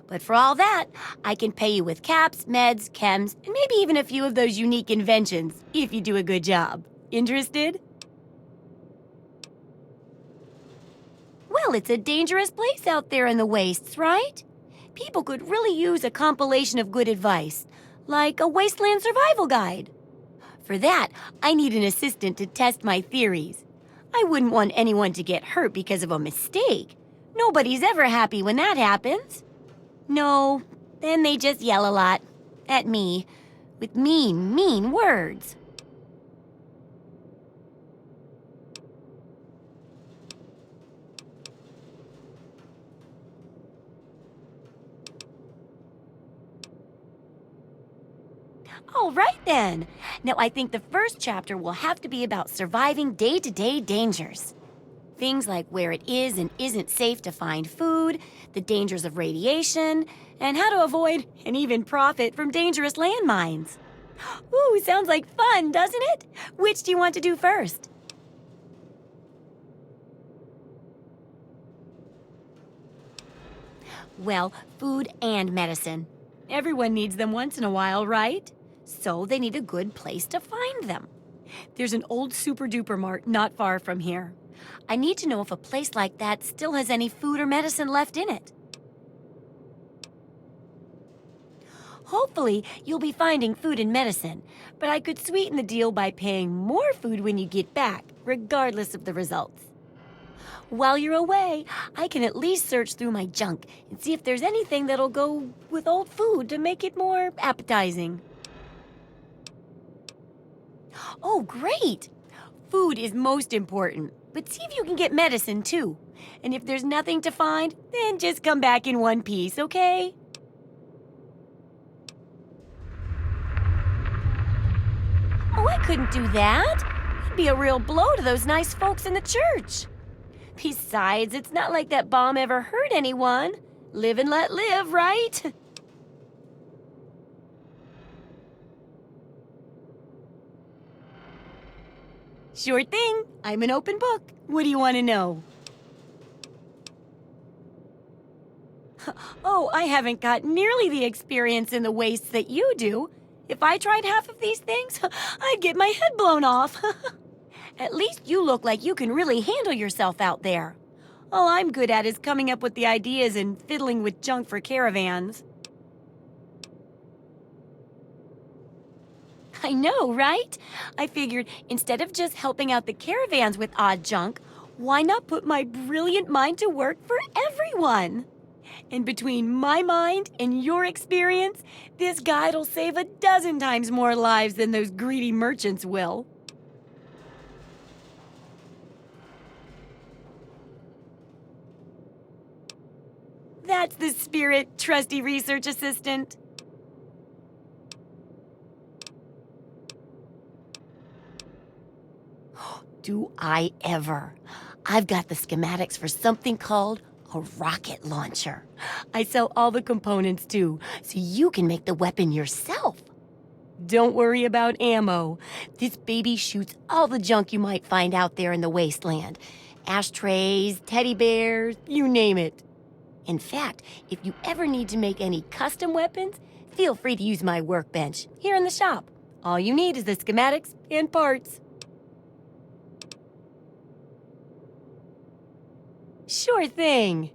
But for all that, I can pay you with caps, meds, chems, and maybe even a few of those unique inventions, if you do a good job. Interested? Well, it's a dangerous place out there in the wastes, right? People could really use a compilation of good advice, like a wasteland survival guide. For that, I need an assistant to test my theories. I wouldn't want anyone to get hurt because of a mistake. Nobody's ever happy when that happens. No, then they just yell a lot. At me. With mean, mean words. All right, then. Now, I think the first chapter will have to be about surviving day-to-day dangers. Things like where it is and isn't safe to find food, the dangers of radiation, and how to avoid and even profit from dangerous landmines. Ooh, sounds like fun, doesn't it? Which do you want to do first? Well, food and medicine. Everyone needs them once in a while, right? So they need a good place to find them. There's an old super-duper mart not far from here. I need to know if a place like that still has any food or medicine left in it. Hopefully, you'll be finding food and medicine, but I could sweeten the deal by paying more food when you get back, regardless of the results. While you're away, I can at least search through my junk and see if there's anything that'll go with old food to make it more appetizing. Oh, great! Food is most important, but see if you can get medicine too. And if there's nothing to find, then just come back in one piece, okay? Oh, I couldn't do that. It'd be a real blow to those nice folks in the church. Besides, it's not like that bomb ever hurt anyone. Live and let live, right? Sure thing. I'm an open book. What do you want to know? Oh, I haven't got nearly the experience in the wastes that you do. If I tried half of these things, I'd get my head blown off. At least you look like you can really handle yourself out there. All I'm good at is coming up with the ideas and fiddling with junk for caravans. I know, right? I figured instead of just helping out the caravans with odd junk, why not put my brilliant mind to work for everyone? And between my mind and your experience, this guide'll save 12 times more lives than those greedy merchants will. That's the spirit, trusty research assistant. Do I ever? I've got the schematics for something called a rocket launcher. I sell all the components too, so you can make the weapon yourself. Don't worry about ammo. This baby shoots all the junk you might find out there in the wasteland. Ashtrays, teddy bears, you name it. In fact, if you ever need to make any custom weapons, feel free to use my workbench here in the shop. All you need is the schematics and parts. Sure thing.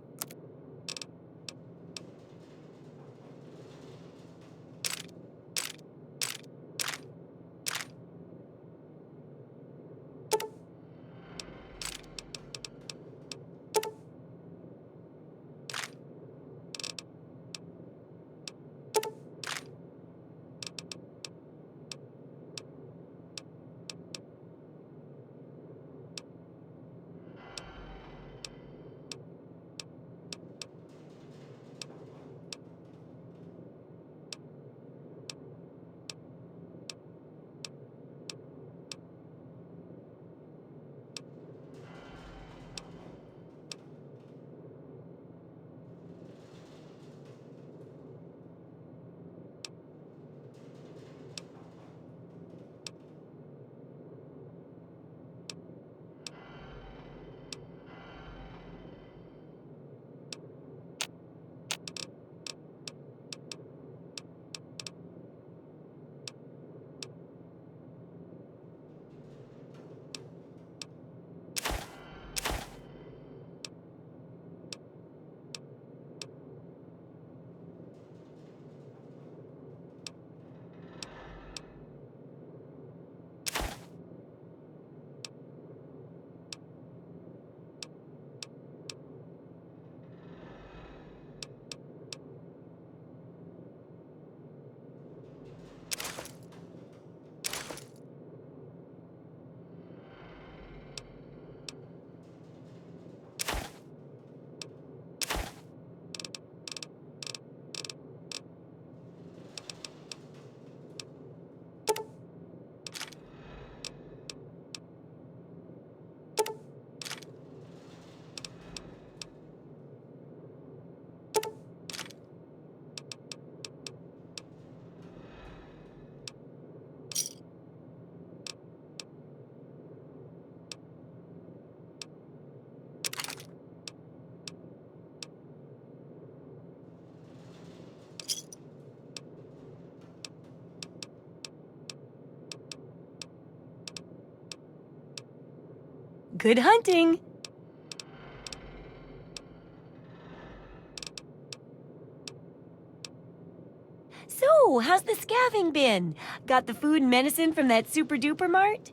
Good hunting! So, how's the scavenging been? Got the food and medicine from that super-duper mart?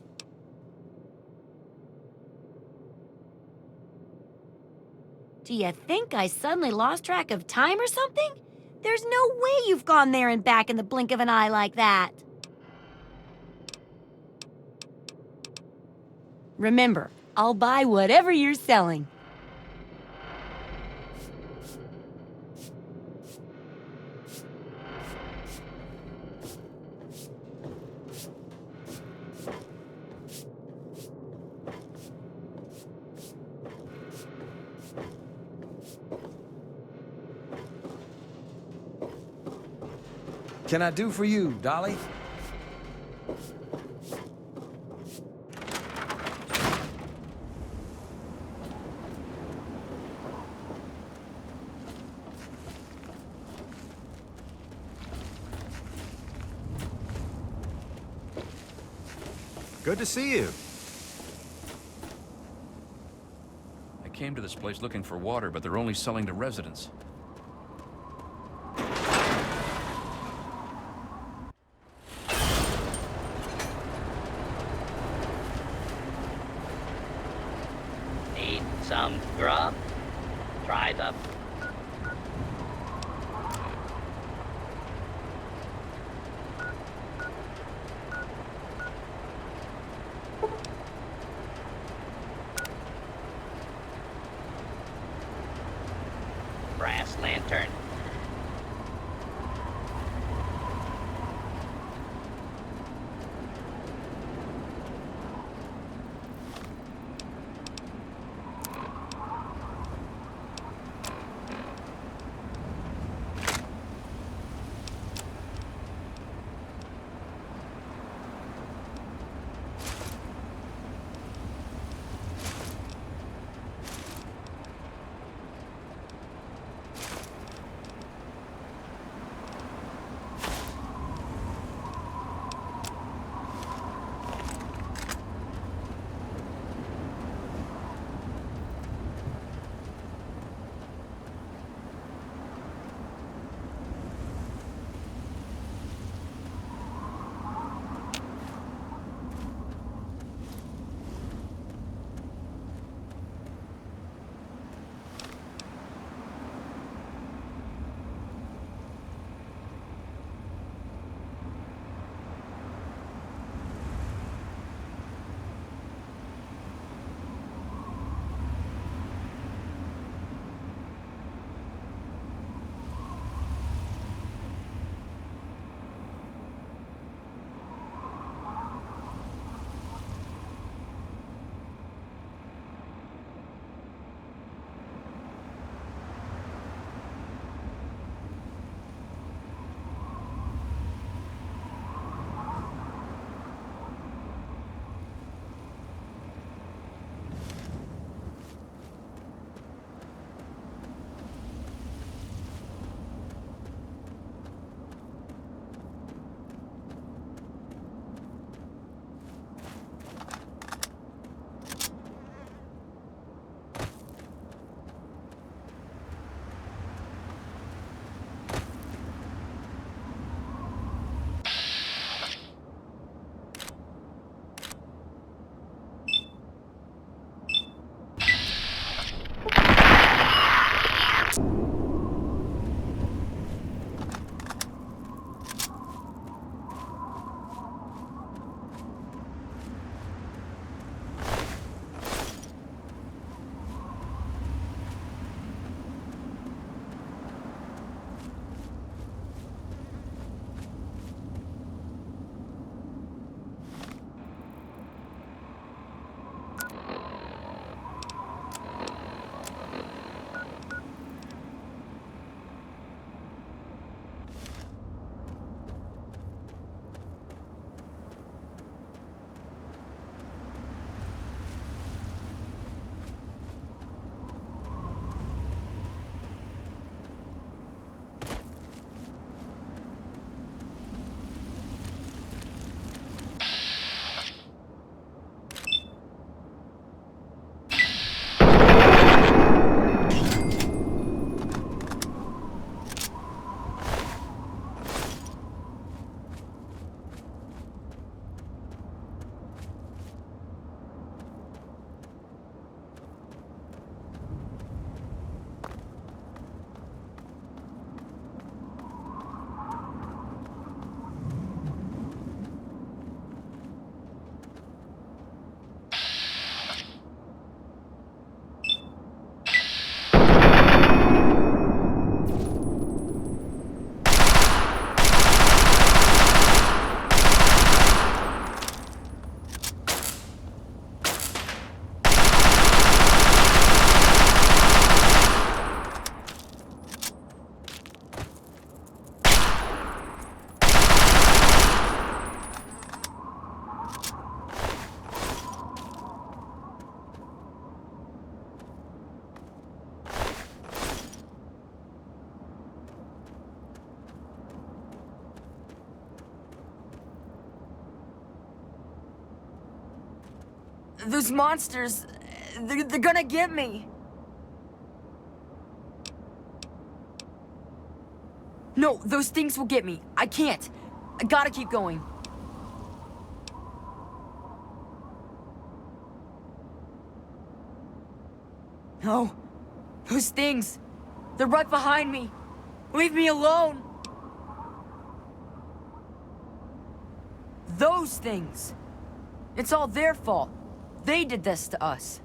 Do you think I suddenly lost track of time or something? There's no way you've gone there and back in the blink of an eye like that. Remember, I'll buy whatever you're selling. Can I do for you, Dolly? Good to see you. I came to this place looking for water, but they're only selling to residents. Need some grub? Try the... brass lantern. those monsters, they're gonna get me. No, those things will get me. I can't. I gotta keep going. No, those things, they're right behind me. Leave me alone. Those things. It's all their fault. They did this to us.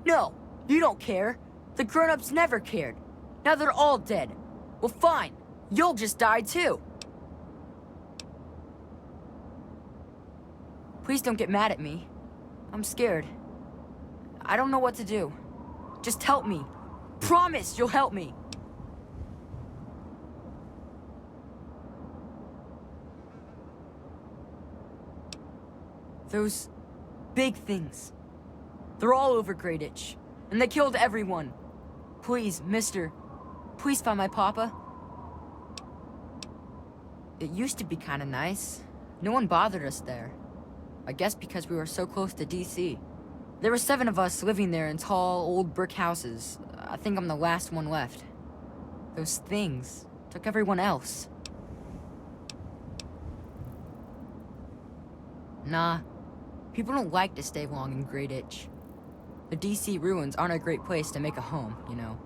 No, you don't care. The grown-ups never cared. Now they're all dead. Well, fine. You'll just die too. Please don't get mad at me. I'm scared. I don't know what to do. Just help me. Promise you'll help me. Those big things. They're all over Greyditch, and they killed everyone. Please, mister, please find my papa. It used to be kind of nice. No one bothered us there. I guess because we were so close to DC. There were 7 of us living there in tall, old brick houses. I think I'm the last one left. Those things took everyone else. Nah, people don't like to stay long in Greyditch. The DC ruins aren't a great place to make a home, you know.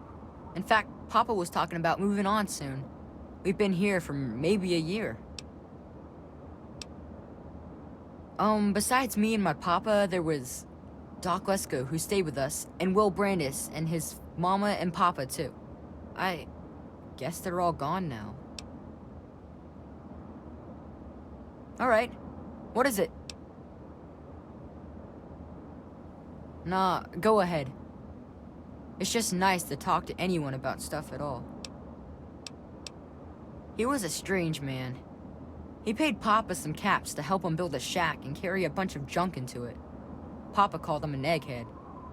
In fact, Papa was talking about moving on soon. We've been here for maybe a year. Besides me and my papa, there was Doc Lesko, who stayed with us, and Will Brandis, and his mama and papa, too. I guess they're all gone now. Alright, what is it? Nah, go ahead. It's just nice to talk to anyone about stuff at all. He was a strange man. He paid Papa some caps to help him build a shack and carry a bunch of junk into it. Papa called him an egghead,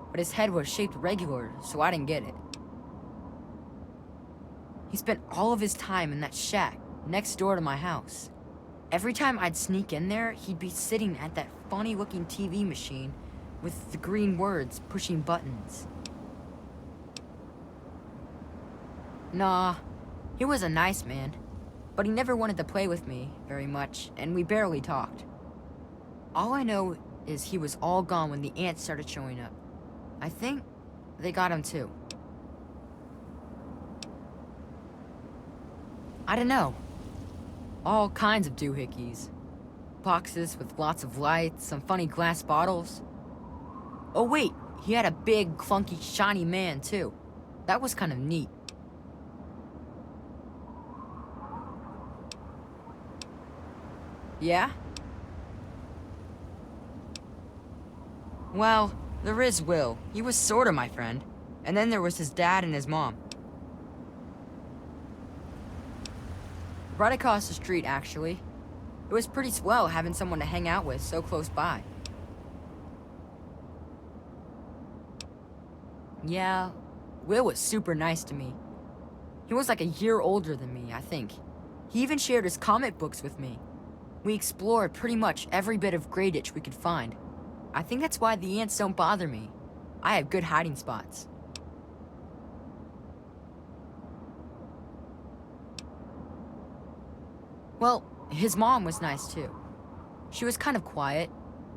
but his head was shaped regular, so I didn't get it. He spent all of his time in that shack next door to my house. Every time I'd sneak in there, he'd be sitting at that funny-looking TV machine with the green words pushing buttons. Nah, he was a nice man, but he never wanted to play with me very much, and we barely talked. All I know is he was all gone when the ants started showing up. I think they got him too. I don't know. All kinds of doohickeys. Boxes with lots of lights, some funny glass bottles. Oh wait, he had a big, clunky, shiny man too. That was kind of neat. Yeah? Well, there is Will. He was sorta my friend. And then there was his dad and his mom. Right across the street, actually. It was pretty swell having someone to hang out with so close by. Yeah, Will was super nice to me. He was like a year older than me, I think. He even shared his comic books with me. We explored pretty much every bit of Greyditch we could find. I think that's why the ants don't bother me. I have good hiding spots. Well, his mom was nice too. She was kind of quiet,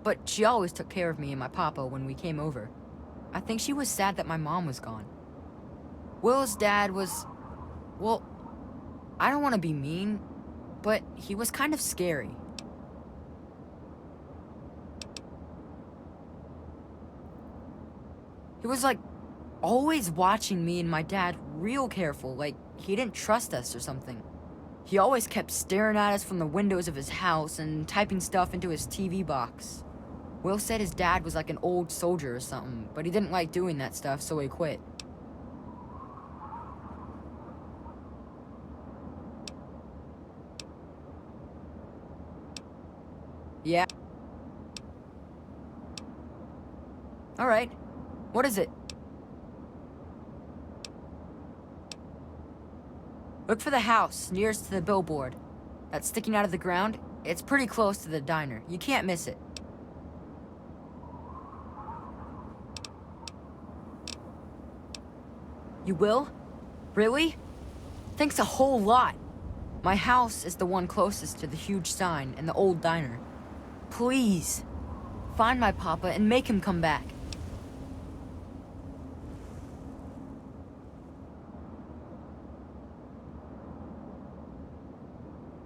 but she always took care of me and my papa when we came over. I think she was sad that my mom was gone. Will's dad was... well, I don't want to be mean, but he was kind of scary. He was like, always watching me and my dad real careful, like he didn't trust us or something. He always kept staring at us from the windows of his house and typing stuff into his TV box. Will said his dad was like an old soldier or something, but he didn't like doing that stuff, so he quit. Yeah. Alright. What is it? Look for the house nearest to the billboard. That's sticking out of the ground. It's pretty close to the diner. You can't miss it. You will? Really? Thanks a whole lot. My house is the one closest to the huge sign and the old diner. Please, find my papa and make him come back.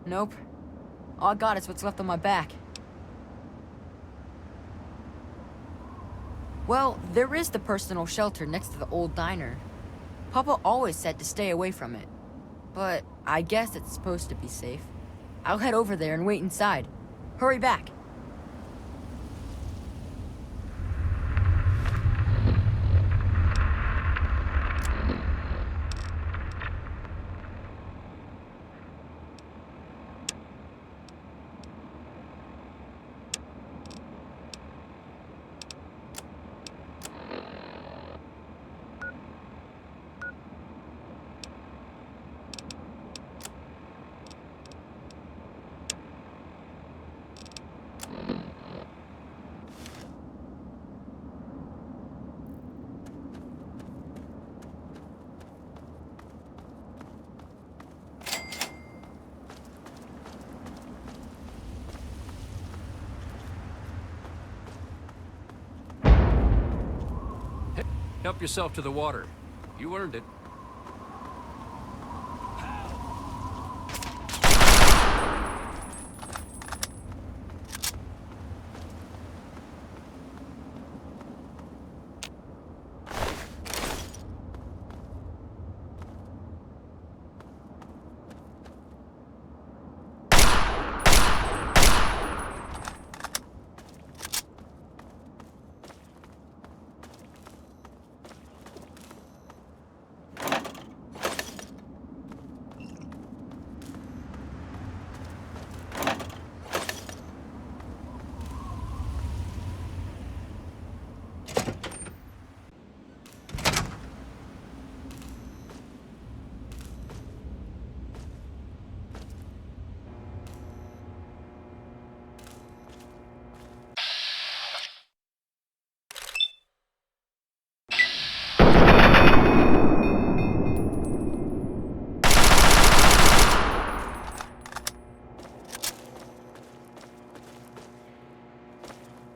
Nope. All I got is what's left on my back. Well, there is the personal shelter next to the old diner. Papa always said to stay away from it. But I guess it's supposed to be safe. I'll head over there and wait inside. Hurry back. Help yourself to the water. You earned it.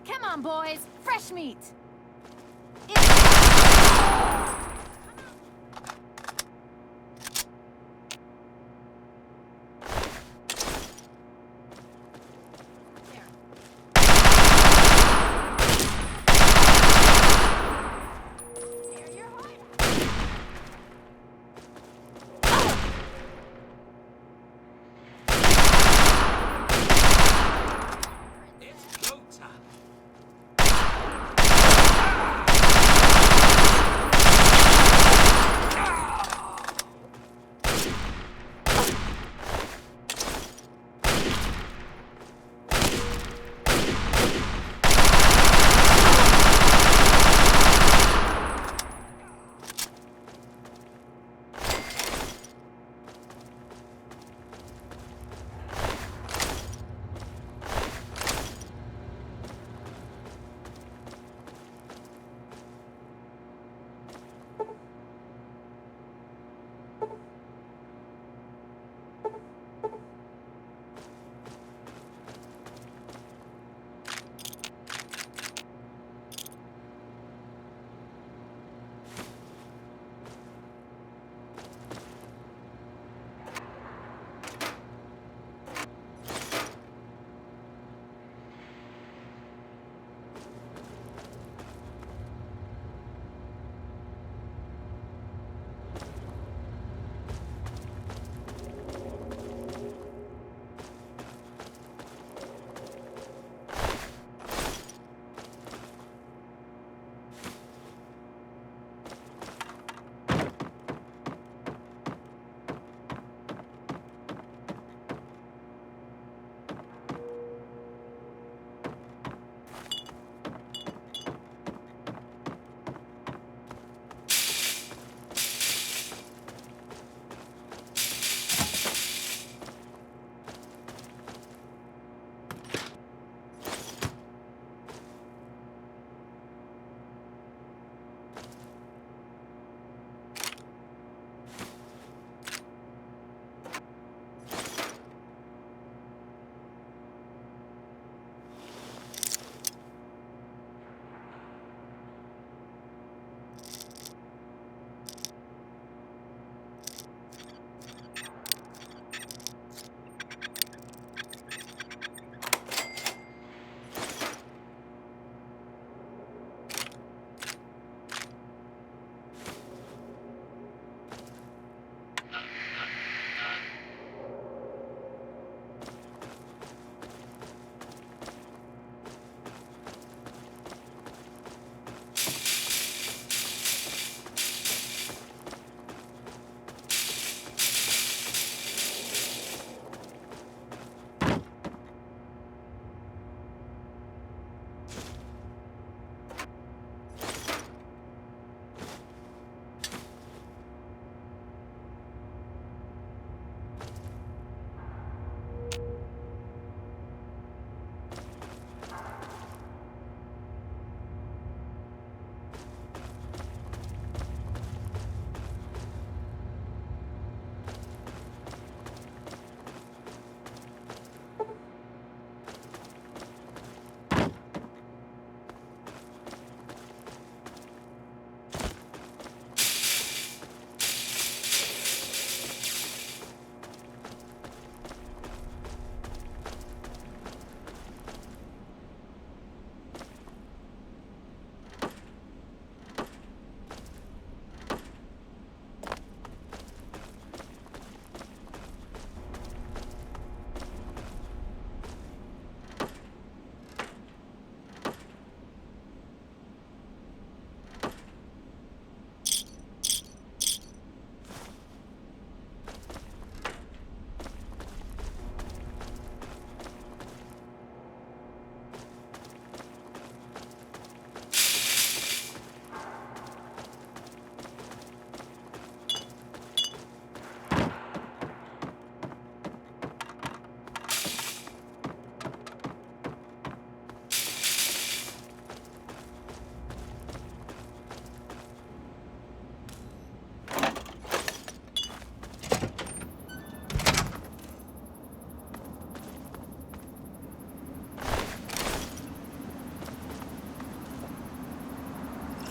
Come on, boys. Fresh meat.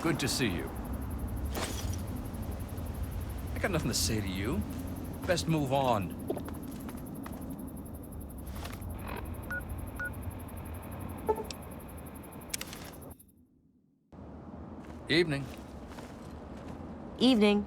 Good to see you. I got nothing to say to you. Best move on. Evening. Evening.